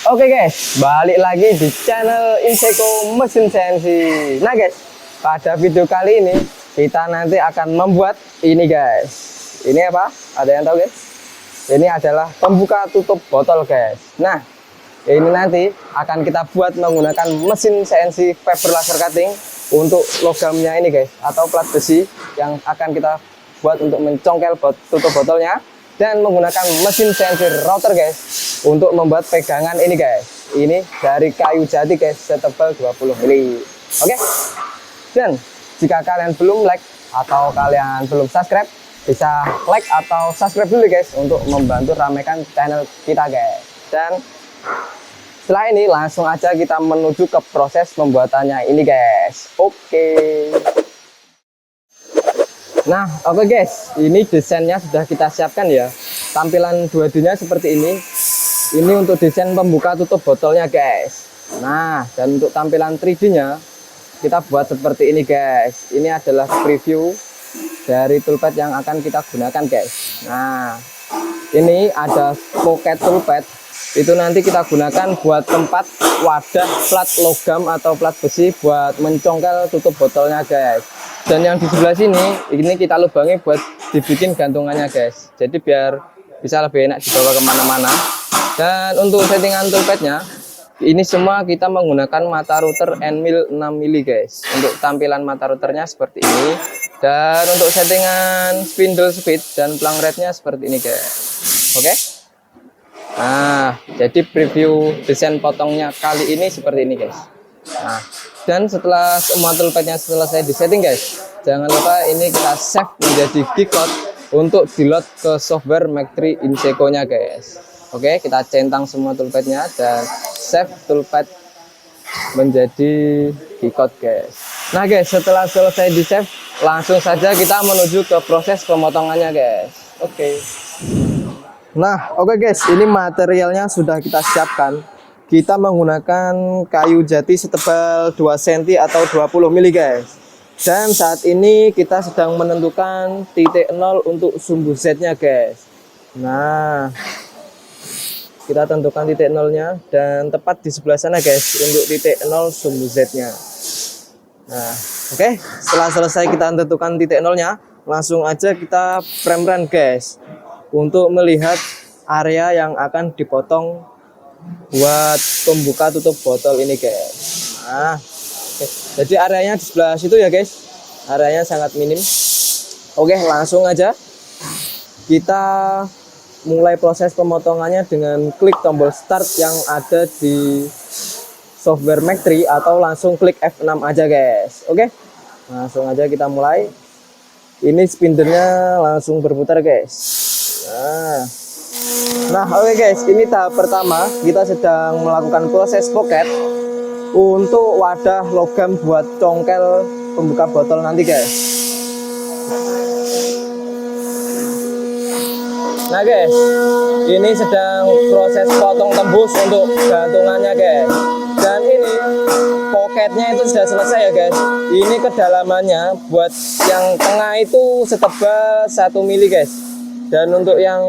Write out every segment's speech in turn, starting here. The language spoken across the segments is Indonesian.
Oke guys, balik lagi di channel Inseco Mesin CNC. Nah guys, pada video kali ini kita nanti akan membuat ini guys. Ini apa? Ada yang tahu guys? Ini adalah pembuka tutup botol guys. Nah, ini nanti akan kita buat menggunakan mesin CNC fiber laser cutting untuk logamnya ini guys, atau plat besi yang akan kita buat untuk mencongkel tutup botolnya, dan menggunakan mesin CNC router guys untuk membuat pegangan ini guys. Ini dari kayu jati guys, setebal 20 mili. Oke. Dan jika kalian belum like atau kalian belum subscribe, bisa like atau subscribe dulu guys untuk membantu ramaikan channel kita guys. Dan setelah ini langsung aja kita menuju ke proses pembuatannya ini guys. Oke. Nah, oke guys, ini desainnya sudah kita siapkan ya. Tampilan 2D-nya seperti ini. Ini untuk desain pembuka tutup botolnya guys. Nah, dan untuk tampilan 3D-nya kita buat seperti ini guys. Ini adalah preview dari toolpad yang akan kita gunakan guys. Nah, ini ada pocket toolpad. Itu nanti kita gunakan buat tempat wadah plat logam atau plat besi buat mencongkel tutup botolnya guys. Dan yang di sebelah sini ini kita lubangi buat dibikin gantungannya guys, jadi biar bisa lebih enak dibawa kemana-mana. Dan untuk settingan toolpadnya ini semua kita menggunakan mata router N-Mill 6 mili guys. Untuk tampilan mata routernya seperti ini, dan untuk settingan spindle speed dan plung rate-nya seperti ini guys. Oke. Nah, jadi preview desain potongnya kali ini seperti ini guys. Nah, dan setelah semua toolpadnya selesai disetting guys, jangan lupa ini kita save menjadi G-code untuk di-load ke software Mac3 Inseco nya guys. Oke, kita centang semua toolpadnya dan save toolpad menjadi G-code guys. Nah guys, setelah selesai di save, langsung saja kita menuju ke proses pemotongannya guys. Oke. Nah, oke guys, ini materialnya sudah kita siapkan. Kita menggunakan kayu jati setebal 2 cm atau 20 mili guys. Dan saat ini kita sedang menentukan titik 0 untuk sumbu Z-nya guys. Nah, kita tentukan titik 0-nya dan tepat di sebelah sana guys untuk titik 0 sumbu Z-nya. Nah, oke, setelah selesai kita tentukan titik 0-nya, langsung aja kita frame run guys untuk melihat area yang akan dipotong buat pembuka tutup botol ini guys. Nah, oke. Jadi areanya di sebelah situ ya guys, areanya sangat minim. Oke, langsung aja kita mulai proses pemotongannya dengan klik tombol start yang ada di software Mac3, atau langsung klik F6 aja guys. Oke, langsung aja kita mulai. Ini spindle-nya langsung berputar guys. Nah, oke guys, ini tahap pertama. Kita sedang melakukan proses pocket untuk wadah logam buat congkel pembuka botol nanti guys. Nah guys, ini sedang proses potong tembus untuk gantungannya guys. Dan ini pocketnya itu sudah selesai ya guys. Ini kedalamannya buat yang tengah itu setebal 1 mili guys. Dan untuk yang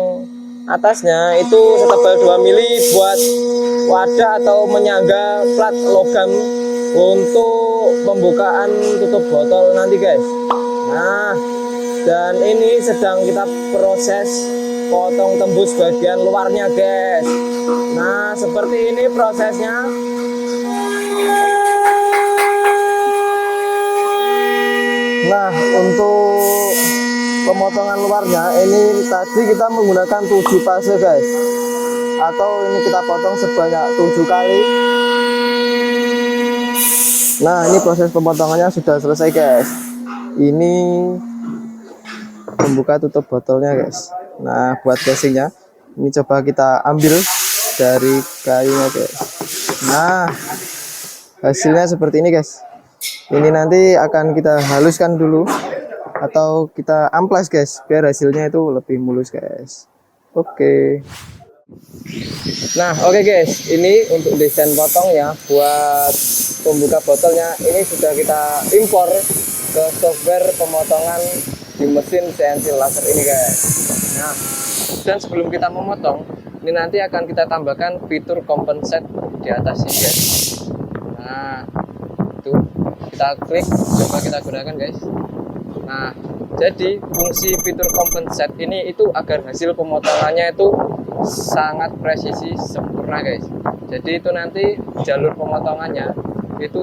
atasnya itu setebal 2 mili buat wadah atau menyangga plat logam untuk pembukaan tutup botol nanti guys. Nah, dan ini sedang kita proses potong tembus bagian luarnya guys. Nah, seperti ini prosesnya. Nah, untuk pemotongan luarnya ini tadi kita menggunakan 7 fase guys, atau ini kita potong sebanyak 7 kali. Nah, ini proses pemotongannya sudah selesai guys. Ini pembuka tutup botolnya guys. Nah, buat casingnya ini coba kita ambil dari kayunya guys. Nah, hasilnya seperti ini guys. Ini nanti akan kita haluskan dulu atau kita amplas guys, biar hasilnya itu lebih mulus guys. Oke. Nah, oke guys, ini untuk desain potong ya buat pembuka botolnya. Ini sudah kita impor ke software pemotongan di mesin CNC laser ini guys. Nah, dan sebelum kita memotong, ini nanti akan kita tambahkan fitur compensate di atas ini guys. Nah itu kita klik, coba kita gunakan guys. Nah jadi fungsi fitur compensate ini itu agar hasil pemotongannya itu sangat presisi sempurna guys. Jadi itu nanti jalur pemotongannya itu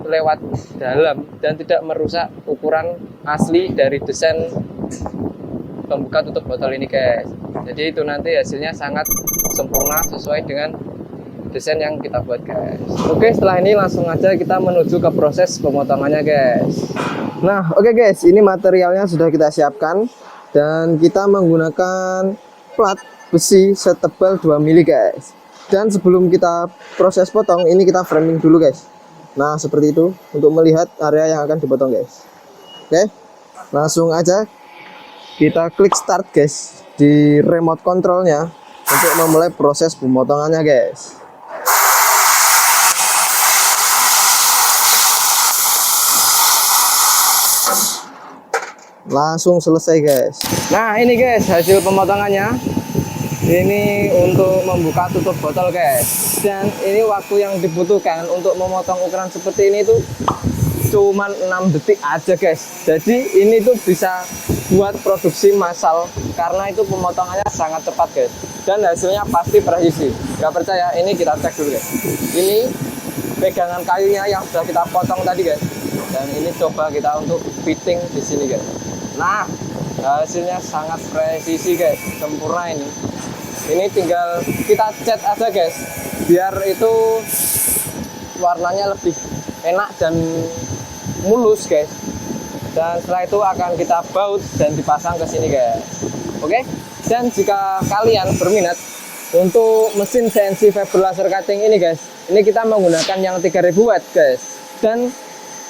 lewat dalam dan tidak merusak ukuran asli dari desain pembuka tutup botol ini guys. Jadi itu nanti hasilnya sangat sempurna sesuai dengan desain yang kita buat guys. Oke, setelah ini langsung aja kita menuju ke proses pemotongannya guys. Nah oke guys, ini materialnya sudah kita siapkan dan kita menggunakan plat besi setebal 2 mili guys. Dan sebelum kita proses potong, ini kita framing dulu guys. Nah seperti itu untuk melihat area yang akan dipotong guys. Oke, langsung aja kita klik start guys di remote controlnya untuk memulai proses pemotongannya guys. Langsung selesai guys. Nah ini guys hasil pemotongannya. Ini untuk membuka tutup botol guys. Dan ini waktu yang dibutuhkan untuk memotong ukuran seperti ini tuh cuman 6 detik aja guys. Jadi ini tuh bisa buat produksi massal karena itu pemotongannya sangat cepat guys. Dan hasilnya pasti presisi. Gak percaya, ini kita cek dulu guys. Ini pegangan kayunya yang sudah kita potong tadi guys. Dan ini coba kita untuk fitting di sini guys. Nah hasilnya sangat presisi guys, sempurna ini. Ini tinggal kita cat aja guys, biar itu warnanya lebih enak dan mulus guys. Dan setelah itu akan kita baut dan dipasang ke sini guys. Oke. Dan jika kalian berminat untuk mesin CNC fiber laser cutting ini guys, ini kita menggunakan yang 3000 watt guys. Dan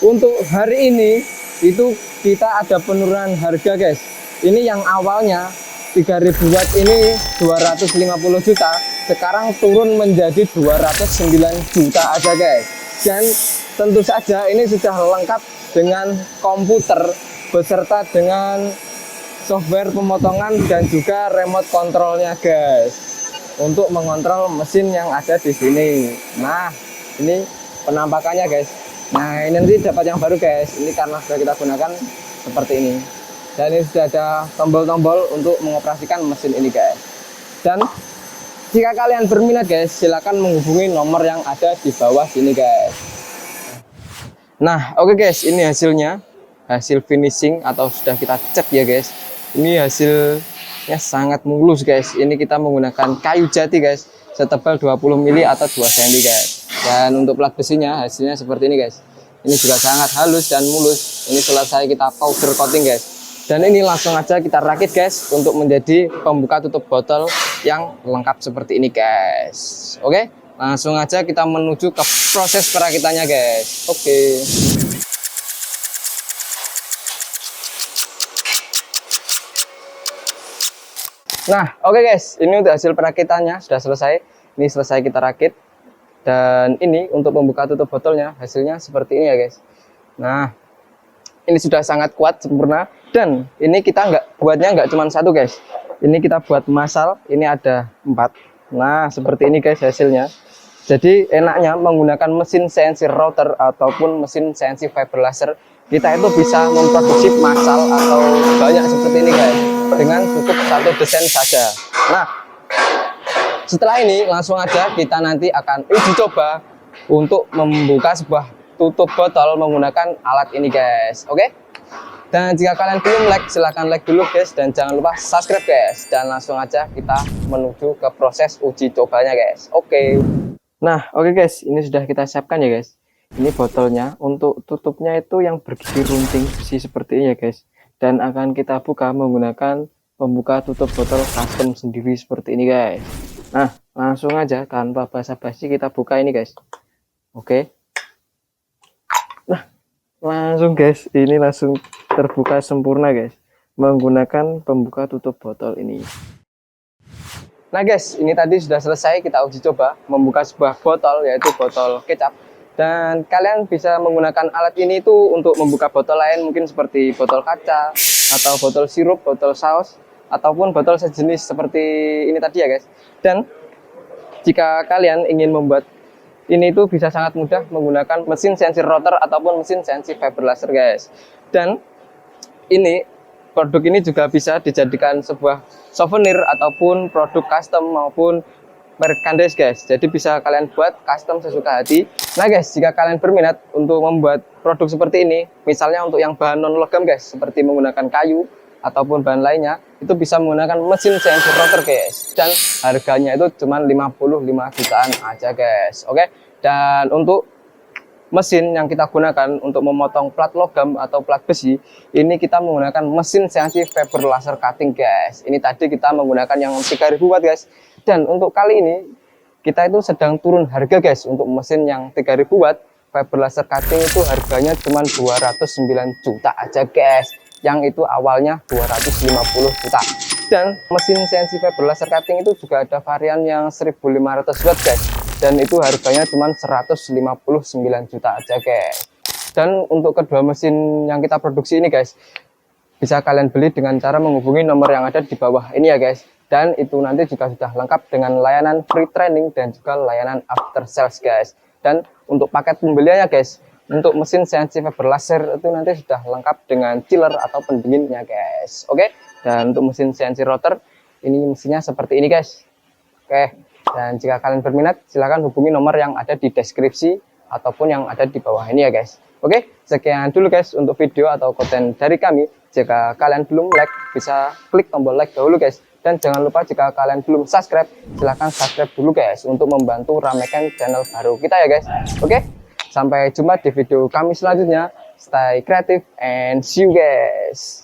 untuk hari ini itu kita ada penurunan harga guys. Ini yang awalnya 3000 watt ini 250 juta, sekarang turun menjadi 209 juta aja guys. Dan tentu saja ini sudah lengkap dengan komputer beserta dengan software pemotongan dan juga remote controlnya guys, untuk mengontrol mesin yang ada di sini. Nah ini penampakannya guys. Nah ini nanti dapat yang baru guys, ini karena sudah kita gunakan seperti ini. Dan ini sudah ada tombol-tombol untuk mengoperasikan mesin ini guys. Dan jika kalian berminat guys, silahkan menghubungi nomor yang ada di bawah sini guys. Nah oke guys, ini hasilnya, hasil finishing atau sudah kita cat ya guys. Ini hasilnya sangat mulus guys. Ini kita menggunakan kayu jati guys, setebal 20 mili atau 2 cm guys. Dan untuk plat besinya hasilnya seperti ini guys. Ini juga sangat halus dan mulus. Ini selesai kita powder coating guys. Dan ini langsung aja kita rakit guys untuk menjadi pembuka tutup botol yang lengkap seperti ini guys. Oke, langsung aja kita menuju ke proses perakitannya guys. Oke. Nah oke guys, ini untuk hasil perakitannya sudah selesai. Ini selesai kita rakit. Dan ini untuk pembuka tutup botolnya hasilnya seperti ini ya guys. Nah ini sudah sangat kuat, sempurna. Dan ini kita buatnya nggak cuma satu guys. Ini kita buat massal, ini ada 4. Nah seperti ini guys hasilnya. Jadi enaknya menggunakan mesin CNC router ataupun mesin CNC fiber laser, kita itu bisa memproduksi massal atau banyak seperti ini guys, dengan cukup satu desain saja. Nah setelah ini langsung aja kita nanti akan uji coba untuk membuka sebuah tutup botol menggunakan alat ini guys. Oke. Dan jika kalian belum like, silahkan like dulu guys, dan jangan lupa subscribe guys. Dan langsung aja kita menuju ke proses uji cobanya guys. Oke. Nah oke guys, ini sudah kita siapkan ya guys. Ini botolnya, untuk tutupnya itu yang bergigi runting besi seperti ini ya guys. Dan akan kita buka menggunakan pembuka tutup botol custom sendiri seperti ini guys. Nah langsung aja tanpa basa-basi kita buka ini guys. Oke. Nah langsung guys, ini langsung terbuka sempurna guys menggunakan pembuka tutup botol ini. Nah guys, ini tadi sudah selesai kita uji coba membuka sebuah botol, yaitu botol kecap. Dan kalian bisa menggunakan alat ini tuh untuk membuka botol lain, mungkin seperti botol kaca atau botol sirup, botol saus, ataupun botol sejenis seperti ini tadi ya guys. Dan jika kalian ingin membuat ini itu bisa sangat mudah menggunakan mesin CNC rotor ataupun mesin CNC fiber laser guys. Dan ini produk ini juga bisa dijadikan sebuah souvenir ataupun produk custom maupun merchandise guys. Jadi bisa kalian buat custom sesuka hati. Nah guys, jika kalian berminat untuk membuat produk seperti ini, misalnya untuk yang bahan non logam guys, seperti menggunakan kayu ataupun bahan lainnya, itu bisa menggunakan mesin CNC rotor guys. Dan harganya itu cuma 55 jutaan aja guys. Oke. Dan untuk mesin yang kita gunakan untuk memotong plat logam atau plat besi, ini kita menggunakan mesin CNC fiber laser cutting guys. Ini tadi kita menggunakan yang 3000 watt guys. Dan untuk kali ini kita itu sedang turun harga guys. Untuk mesin yang 3000 watt fiber laser cutting itu harganya cuma 209 juta aja guys. Yang itu awalnya 250 juta. Dan mesin CNC fiber laser cutting itu juga ada varian yang 1500 watt guys. Dan itu harganya cuma 159 juta aja guys. Dan untuk kedua mesin yang kita produksi ini guys, bisa kalian beli dengan cara menghubungi nomor yang ada di bawah ini ya guys. Dan itu nanti juga sudah lengkap dengan layanan free training dan juga layanan after sales guys. Dan untuk paket pembeliannya guys, untuk mesin CNC fiber laser itu nanti sudah lengkap dengan chiller atau pendinginnya guys. Oke. Dan untuk mesin CNC rotor ini mesinnya seperti ini guys. Oke. Dan jika kalian berminat, silahkan hubungi nomor yang ada di deskripsi ataupun yang ada di bawah ini ya guys. Oke, sekian dulu guys untuk video atau konten dari kami. Jika kalian belum like, bisa klik tombol like dahulu guys. Dan jangan lupa jika kalian belum subscribe, silahkan subscribe dulu guys untuk membantu ramekan channel baru kita ya guys. Oke, sampai jumpa di video kami selanjutnya. Stay creative and see you guys.